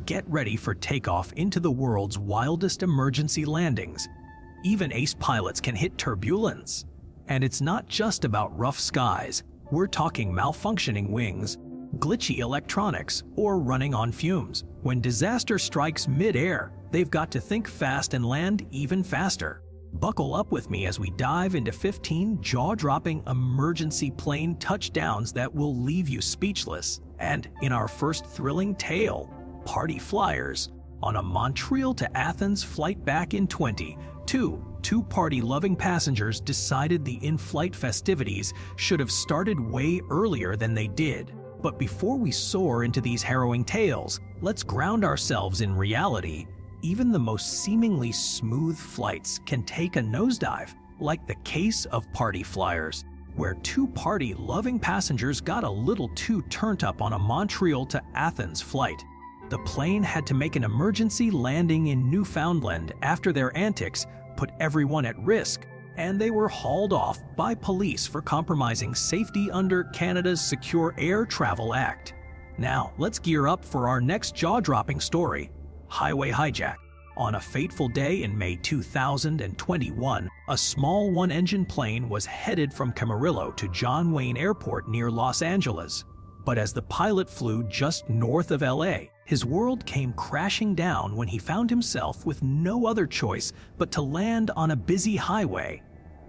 Get ready for takeoff into the world's wildest emergency landings. Even ace pilots can hit turbulence. And it's not just about rough skies. We're talking malfunctioning wings, glitchy electronics, or running on fumes. When disaster strikes mid-air, they've got to think fast and land even faster. Buckle up with me as we dive into 15 jaw-dropping emergency plane touchdowns that will leave you speechless. And in our first thrilling tale, Party Flyers. On a Montreal to Athens flight back in 2022, two party-loving passengers decided the in-flight festivities should have started way earlier than they did. But before we soar into these harrowing tales, let's ground ourselves in reality. Even the most seemingly smooth flights can take a nosedive, like the case of Party Flyers, where two party-loving passengers got a little too turned up on a Montreal to Athens flight. The plane had to make an emergency landing in Newfoundland after their antics put everyone at risk, and they were hauled off by police for compromising safety under Canada's Secure Air Travel Act. Now, let's gear up for our next jaw-dropping story, Highway Hijack. On a fateful day in May 2021, a small one-engine plane was headed from Camarillo to John Wayne Airport near Los Angeles. But as the pilot flew just north of LA, his world came crashing down when he found himself with no other choice but to land on a busy highway.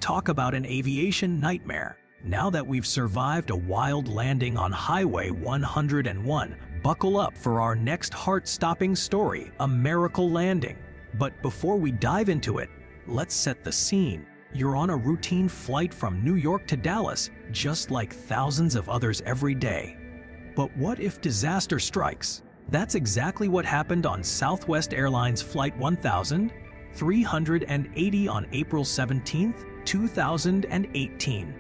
Talk about an aviation nightmare. Now that we've survived a wild landing on Highway 101, buckle up for our next heart-stopping story, a miracle landing. But before we dive into it, let's set the scene. You're on a routine flight from New York to Dallas, just like thousands of others every day. But what if disaster strikes? That's exactly what happened on Southwest Airlines Flight 1380 on April 17, 2018.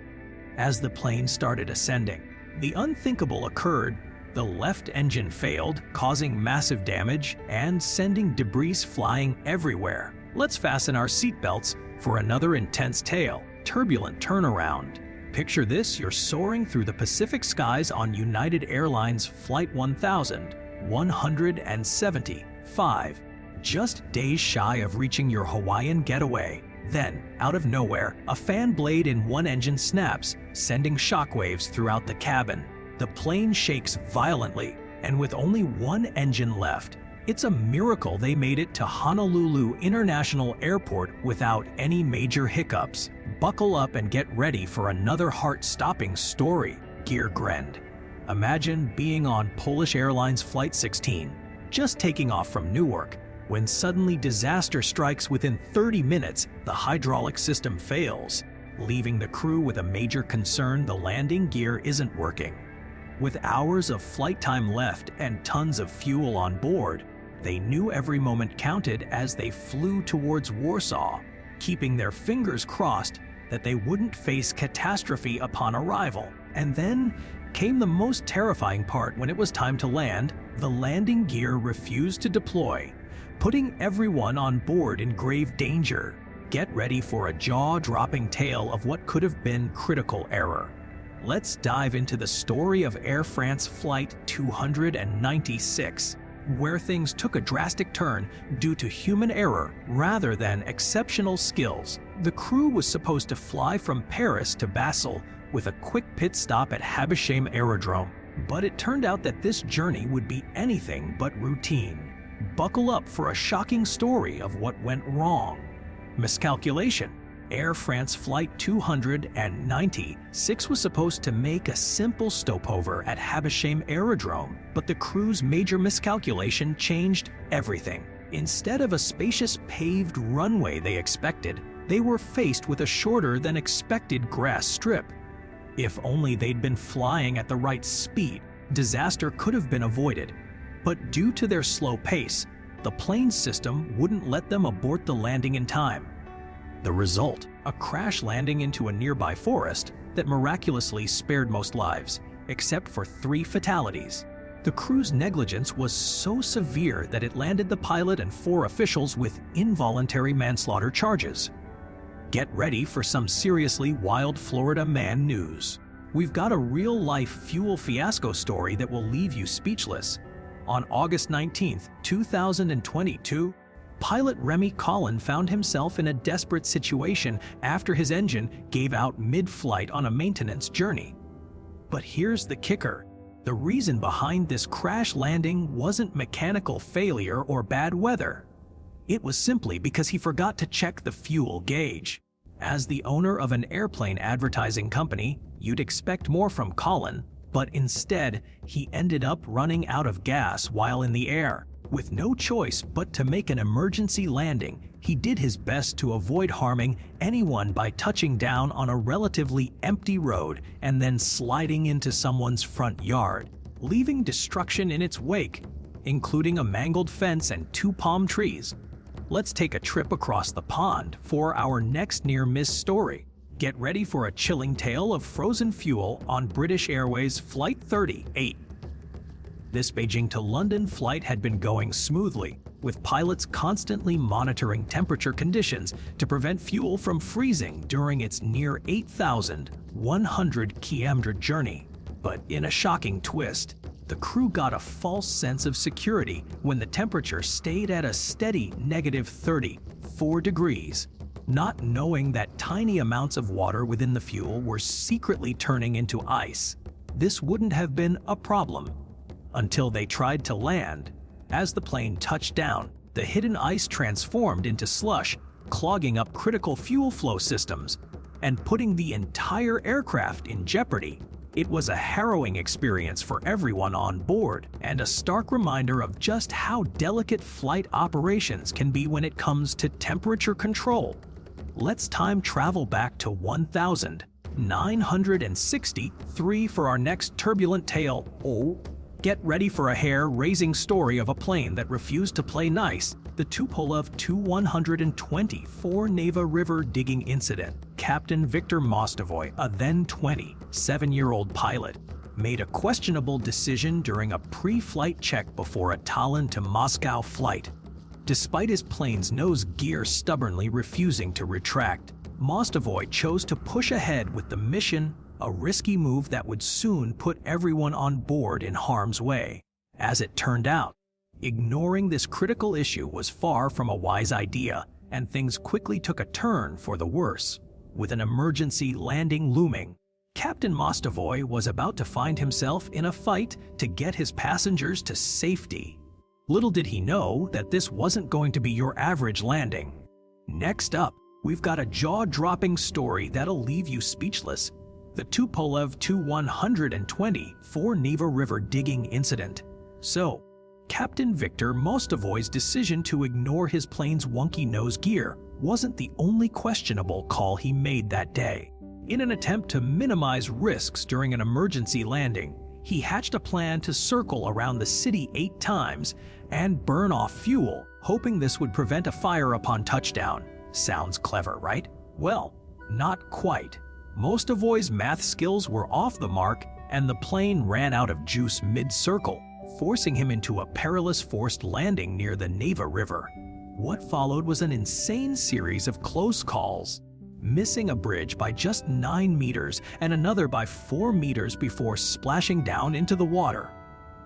As the plane started ascending, the unthinkable occurred. The left engine failed, causing massive damage and sending debris flying everywhere. Let's fasten our seatbelts for another intense tale, turbulent turnaround. Picture this, you're soaring through the Pacific skies on United Airlines Flight 1175, just days shy of reaching your Hawaiian getaway. Then, out of nowhere, a fan blade in one engine snaps, sending shockwaves throughout the cabin. The plane shakes violently, and with only one engine left, it's a miracle they made it to Honolulu International Airport without any major hiccups. Buckle up and get ready for another heart-stopping story, Gear Grend. Imagine being on Polish Airlines Flight 16, just taking off from Newark, when suddenly disaster strikes. Within 30 minutes, the hydraulic system fails, leaving the crew with a major concern: the landing gear isn't working. With hours of flight time left and tons of fuel on board, they knew every moment counted as they flew towards Warsaw, keeping their fingers crossed that they wouldn't face catastrophe upon arrival. And then came the most terrifying part. When it was time to land, the landing gear refused to deploy, putting everyone on board in grave danger. Get ready for a jaw-dropping tale of what could have been critical error. Let's dive into the story of Air France Flight 296, where things took a drastic turn due to human error rather than exceptional skills. The crew was supposed to fly from Paris to Basel with a quick pit stop at Habsheim Aerodrome, but it turned out that this journey would be anything but routine. Buckle up for a shocking story of what went wrong. Miscalculation. Air France Flight 296 was supposed to make a simple stopover at Habsheim Aerodrome, but the crew's major miscalculation changed everything. Instead of a spacious paved runway they expected, they were faced with a shorter than expected grass strip. If only they'd been flying at the right speed, disaster could have been avoided. But due to their slow pace, the plane system wouldn't let them abort the landing in time. The result, a crash landing into a nearby forest that miraculously spared most lives, except for 3 fatalities. The crew's negligence was so severe that it landed the pilot and 4 officials with involuntary manslaughter charges. Get ready for some seriously wild Florida man news. We've got a real-life fuel fiasco story that will leave you speechless. On August 19, 2022, pilot Remy Collin found himself in a desperate situation after his engine gave out mid-flight on a maintenance journey. But here's the kicker. The reason behind this crash landing wasn't mechanical failure or bad weather. It was simply because he forgot to check the fuel gauge. As the owner of an airplane advertising company, you'd expect more from Collin, but instead, he ended up running out of gas while in the air. With no choice but to make an emergency landing, he did his best to avoid harming anyone by touching down on a relatively empty road and then sliding into someone's front yard, leaving destruction in its wake, including a mangled fence and 2 palm trees. Let's take a trip across the pond for our next near-miss story. Get ready for a chilling tale of frozen fuel on British Airways Flight 38. This Beijing to London flight had been going smoothly, with pilots constantly monitoring temperature conditions to prevent fuel from freezing during its near 8,100 km journey. But in a shocking twist, the crew got a false sense of security when the temperature stayed at a steady -34 degrees, not knowing that tiny amounts of water within the fuel were secretly turning into ice. This wouldn't have been a problem until they tried to land. As the plane touched down, the hidden ice transformed into slush, clogging up critical fuel flow systems and putting the entire aircraft in jeopardy. It was a harrowing experience for everyone on board and a stark reminder of just how delicate flight operations can be when it comes to temperature control. Let's time travel back to 1963 for our next turbulent tale. Get ready for a hair-raising story of a plane that refused to play nice. The Tupolev Tu-124 Neva River digging incident. Captain Viktor Mostovoy, a then 27-year-old pilot, made a questionable decision during a pre-flight check before a Tallinn to Moscow flight. Despite his plane's nose gear stubbornly refusing to retract, Mostovoy chose to push ahead with the mission, a risky move that would soon put everyone on board in harm's way. As it turned out, ignoring this critical issue was far from a wise idea, and things quickly took a turn for the worse. With an emergency landing looming, Captain Mostovoy was about to find himself in a fight to get his passengers to safety. Little did he know that this wasn't going to be your average landing. Next up, we've got a jaw-dropping story that'll leave you speechless. The Tupolev Tu-124 Neva River digging incident. So, Captain Viktor Mostovoy's decision to ignore his plane's wonky nose gear wasn't the only questionable call he made that day. In an attempt to minimize risks during an emergency landing, he hatched a plan to circle around the city 8 times and burn off fuel, hoping this would prevent a fire upon touchdown. Sounds clever, right? Well, not quite. Mostovoy's math skills were off the mark, and the plane ran out of juice mid-circle, forcing him into a perilous forced landing near the Neva River. What followed was an insane series of close calls, missing a bridge by just 9 meters and another by 4 meters before splashing down into the water.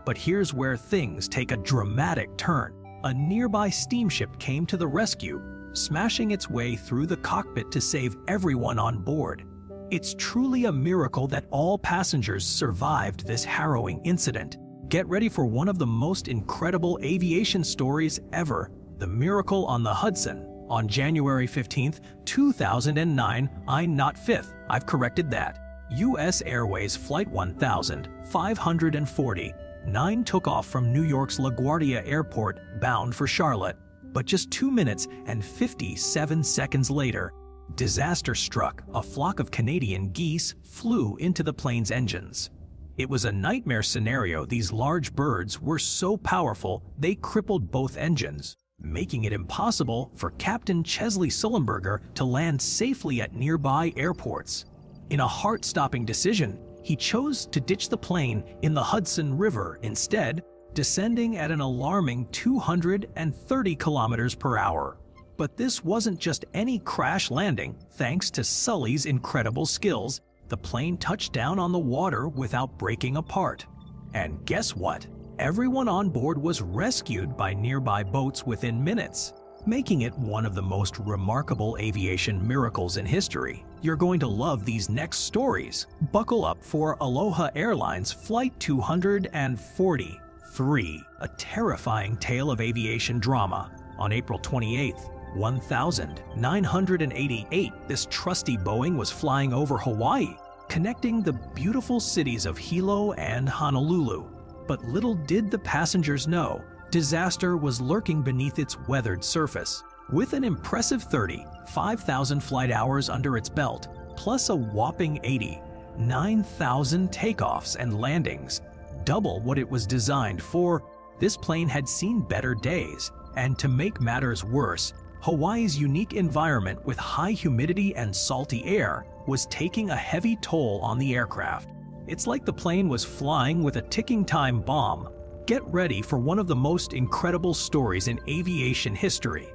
But here's where things take a dramatic turn. A nearby steamship came to the rescue, smashing its way through the cockpit to save everyone on board. It's truly a miracle that all passengers survived this harrowing incident. Get ready for one of the most incredible aviation stories ever, the miracle on the Hudson. On January 15, 2009, I've corrected that. U.S. Airways Flight 1549 took off from New York's LaGuardia Airport bound for Charlotte. But just 2 minutes and 57 seconds later, disaster struck. A flock of Canadian geese flew into the plane's engines. It was a nightmare scenario. These large birds were so powerful they crippled both engines, making it impossible for Captain Chesley Sullenberger to land safely at nearby airports. In a heart-stopping decision, he chose to ditch the plane in the Hudson River instead, descending at an alarming 230 kilometers per hour. But this wasn't just any crash landing. Thanks to Sully's incredible skills, the plane touched down on the water without breaking apart. And guess what? Everyone on board was rescued by nearby boats within minutes, making it one of the most remarkable aviation miracles in history. You're going to love these next stories. Buckle up for Aloha Airlines Flight 243, a terrifying tale of aviation drama. On April 28, 1988, this trusty Boeing was flying over Hawaii, connecting the beautiful cities of Hilo and Honolulu. But little did the passengers know, disaster was lurking beneath its weathered surface. With an impressive 35,000 flight hours under its belt, plus a whopping 89,000 takeoffs and landings, double what it was designed for, this plane had seen better days. And to make matters worse, Hawaii's unique environment with high humidity and salty air was taking a heavy toll on the aircraft. It's like the plane was flying with a ticking time bomb. Get ready for one of the most incredible stories in aviation history.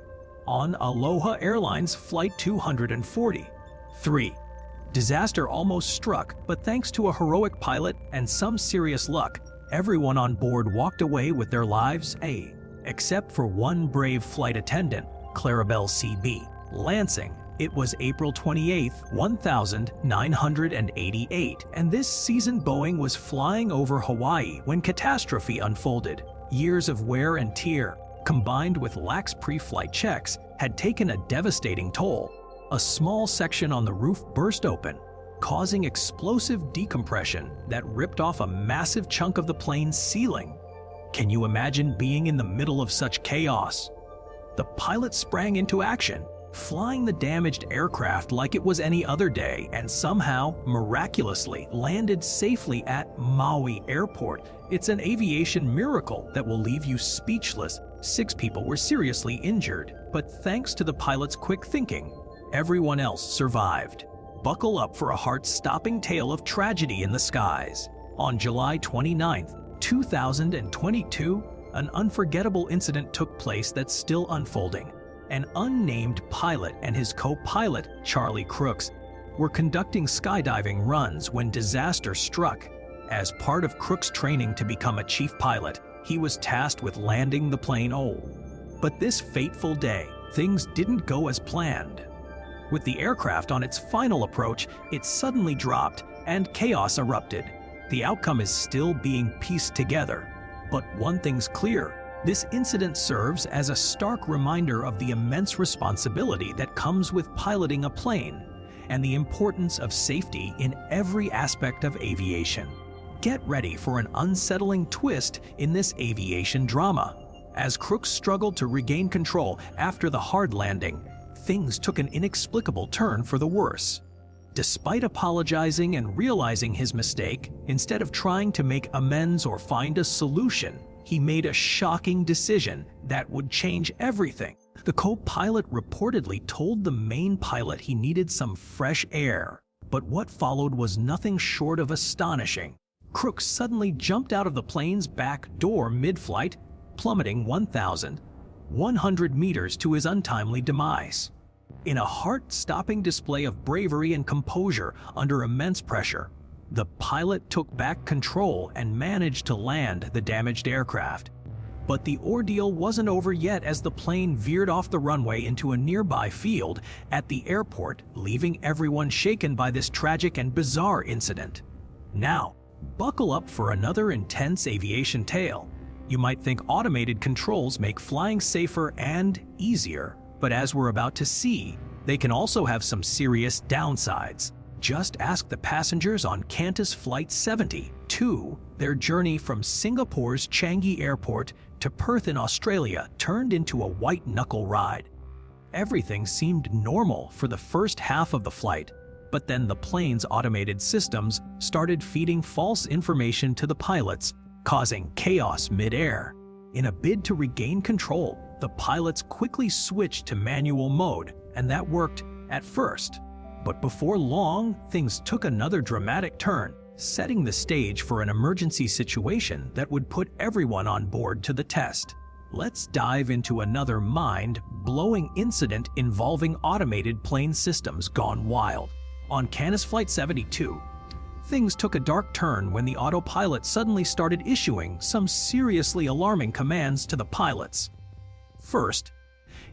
On Aloha Airlines Flight 243, disaster almost struck, but thanks to a heroic pilot and some serious luck, everyone on board walked away with their lives, except for one brave flight attendant, Clarabelle C.B. Lansing. It was April 28, 1988, and this seasoned Boeing was flying over Hawaii when catastrophe unfolded. Years of wear and tear, combined with lax pre-flight checks, had taken a devastating toll. A small section on the roof burst open, causing explosive decompression that ripped off a massive chunk of the plane's ceiling. Can you imagine being in the middle of such chaos? The pilot sprang into action, flying the damaged aircraft like it was any other day, and somehow, miraculously, landed safely at Maui Airport. It's an aviation miracle that will leave you speechless. 6 people were seriously injured, but thanks to the pilot's quick thinking, everyone else survived. Buckle up for a heart-stopping tale of tragedy in the skies. On July 29, 2022, an unforgettable incident took place that's still unfolding. An unnamed pilot and his co-pilot, Charlie Crooks, were conducting skydiving runs when disaster struck. As part of Crooks' training to become a chief pilot, he was tasked with landing the plane. But this fateful day, things didn't go as planned. With the aircraft on its final approach, it suddenly dropped and chaos erupted. The outcome is still being pieced together. But one thing's clear. This incident serves as a stark reminder of the immense responsibility that comes with piloting a plane and the importance of safety in every aspect of aviation. Get ready for an unsettling twist in this aviation drama. As Crooks struggled to regain control after the hard landing, things took an inexplicable turn for the worse. Despite apologizing and realizing his mistake, instead of trying to make amends or find a solution, he made a shocking decision that would change everything. The co-pilot reportedly told the main pilot he needed some fresh air, but what followed was nothing short of astonishing. Crooks suddenly jumped out of the plane's back door mid-flight, plummeting 1,100 meters to his untimely demise. In a heart-stopping display of bravery and composure under immense pressure, the pilot took back control and managed to land the damaged aircraft. But the ordeal wasn't over yet as the plane veered off the runway into a nearby field at the airport, leaving everyone shaken by this tragic and bizarre incident. Now, buckle up for another intense aviation tale. You might think automated controls make flying safer and easier, but as we're about to see, they can also have some serious downsides. Just ask the passengers on Qantas Flight 72. Their journey from Singapore's Changi Airport to Perth in Australia turned into a white-knuckle ride. Everything seemed normal for the first half of the flight, but then the plane's automated systems started feeding false information to the pilots, causing chaos mid-air. In a bid to regain control, the pilots quickly switched to manual mode, and that worked at first. But before long, things took another dramatic turn, setting the stage for an emergency situation that would put everyone on board to the test. Let's dive into another mind-blowing incident involving automated plane systems gone wild. On Qantas Flight 72, things took a dark turn when the autopilot suddenly started issuing some seriously alarming commands to the pilots. First,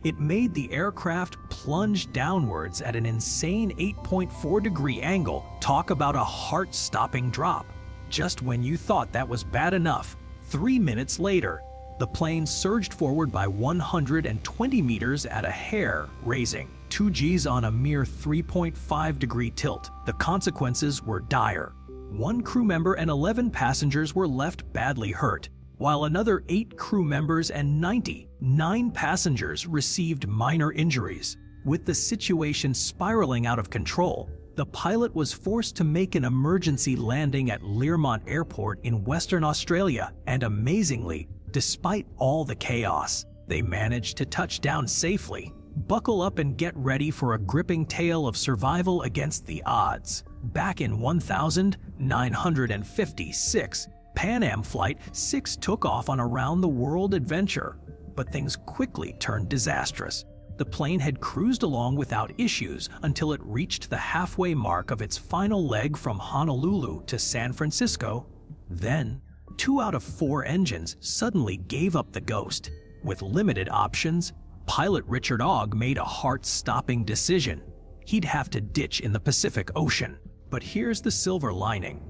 it made the aircraft plunge downwards at an insane 8.4-degree angle. Talk about a heart-stopping drop. Just when you thought that was bad enough, 3 minutes later, the plane surged forward by 120 meters at a hair-raising 2 Gs on a mere 3.5-degree tilt. The consequences were dire. 1 crew member and 11 passengers were left badly hurt, while another 8 crew members and 99 passengers received minor injuries. With the situation spiraling out of control, the pilot was forced to make an emergency landing at Learmont Airport in Western Australia, and amazingly, despite all the chaos, they managed to touch down safely. Buckle up and get ready for a gripping tale of survival against the odds. Back in 1956, Pan Am Flight 6 took off on a round-the-world adventure, but things quickly turned disastrous. The plane had cruised along without issues until it reached the halfway mark of its final leg from Honolulu to San Francisco. Then, 2 out of 4 engines suddenly gave up the ghost. With limited options, pilot Richard Ogg made a heart-stopping decision. He'd have to ditch in the Pacific Ocean. But here's the silver lining.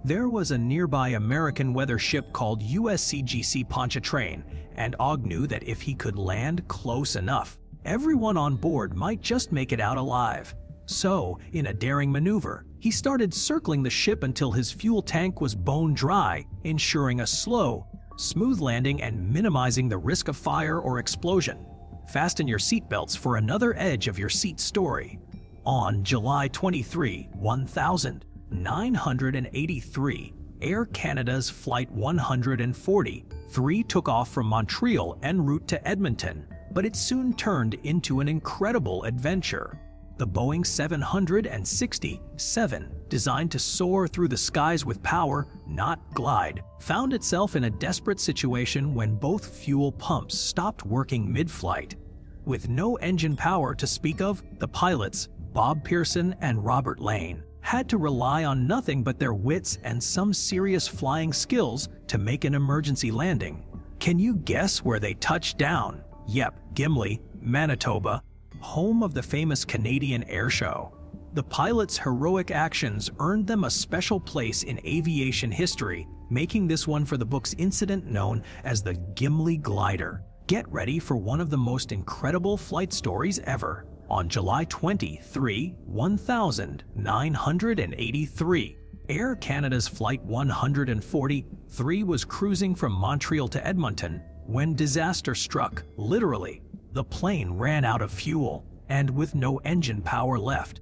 There was a nearby American weather ship called USCGC Pontchartrain, and Ogg knew that if he could land close enough, everyone on board might just make it out alive. So, in a daring maneuver, he started circling the ship until his fuel tank was bone dry, ensuring a slow, smooth landing and minimizing the risk of fire or explosion. Fasten your seatbelts for another edge of your seat story. On July 23, 1983, Air Canada's Flight 143 took off from Montreal en route to Edmonton, but it soon turned into an incredible adventure. The Boeing 767, designed to soar through the skies with power, not glide, found itself in a desperate situation when both fuel pumps stopped working mid-flight. With no engine power to speak of, the pilots, Bob Pearson and Robert Lane, had to rely on nothing but their wits and some serious flying skills to make an emergency landing. Can you guess where they touched down? Yep, Gimli, Manitoba, home of the famous Canadian Air Show. The pilots' heroic actions earned them a special place in aviation history, making this one for the book's incident known as the Gimli Glider. Get ready for one of the most incredible flight stories ever. On July 23, 1983, Air Canada's Flight 143 was cruising from Montreal to Edmonton when disaster struck. Literally, the plane ran out of fuel, and with no engine power left,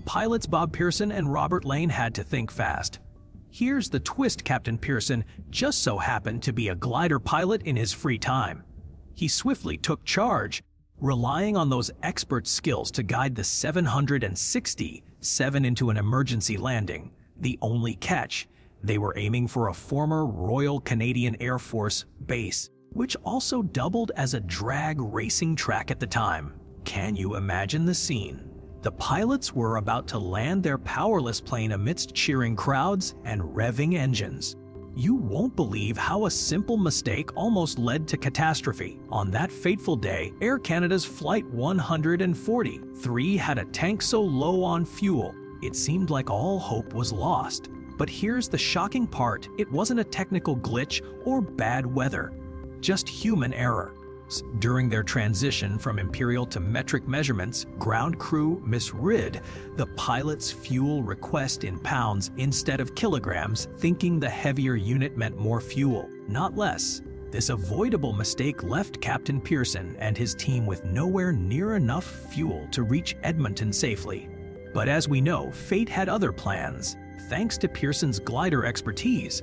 pilots Bob Pearson and Robert Lane had to think fast. Here's the twist: Captain Pearson just so happened to be a glider pilot in his free time. He swiftly took charge, relying on those expert skills to guide the 767 into an emergency landing. The only catch, they were aiming for a former Royal Canadian Air Force base, which also doubled as a drag racing track at the time. Can you imagine the scene? The pilots were about to land their powerless plane amidst cheering crowds and revving engines. You won't believe how a simple mistake almost led to catastrophe. On that fateful day, Air Canada's Flight 143 had a tank so low on fuel, it seemed like all hope was lost. But here's the shocking part: it wasn't a technical glitch or bad weather, just human error. During their transition from imperial to metric measurements, ground crew misread the pilot's fuel request in pounds instead of kilograms, thinking the heavier unit meant more fuel, not less. This avoidable mistake left Captain Pearson and his team with nowhere near enough fuel to reach Edmonton safely. But as we know, fate had other plans. Thanks to Pearson's glider expertise,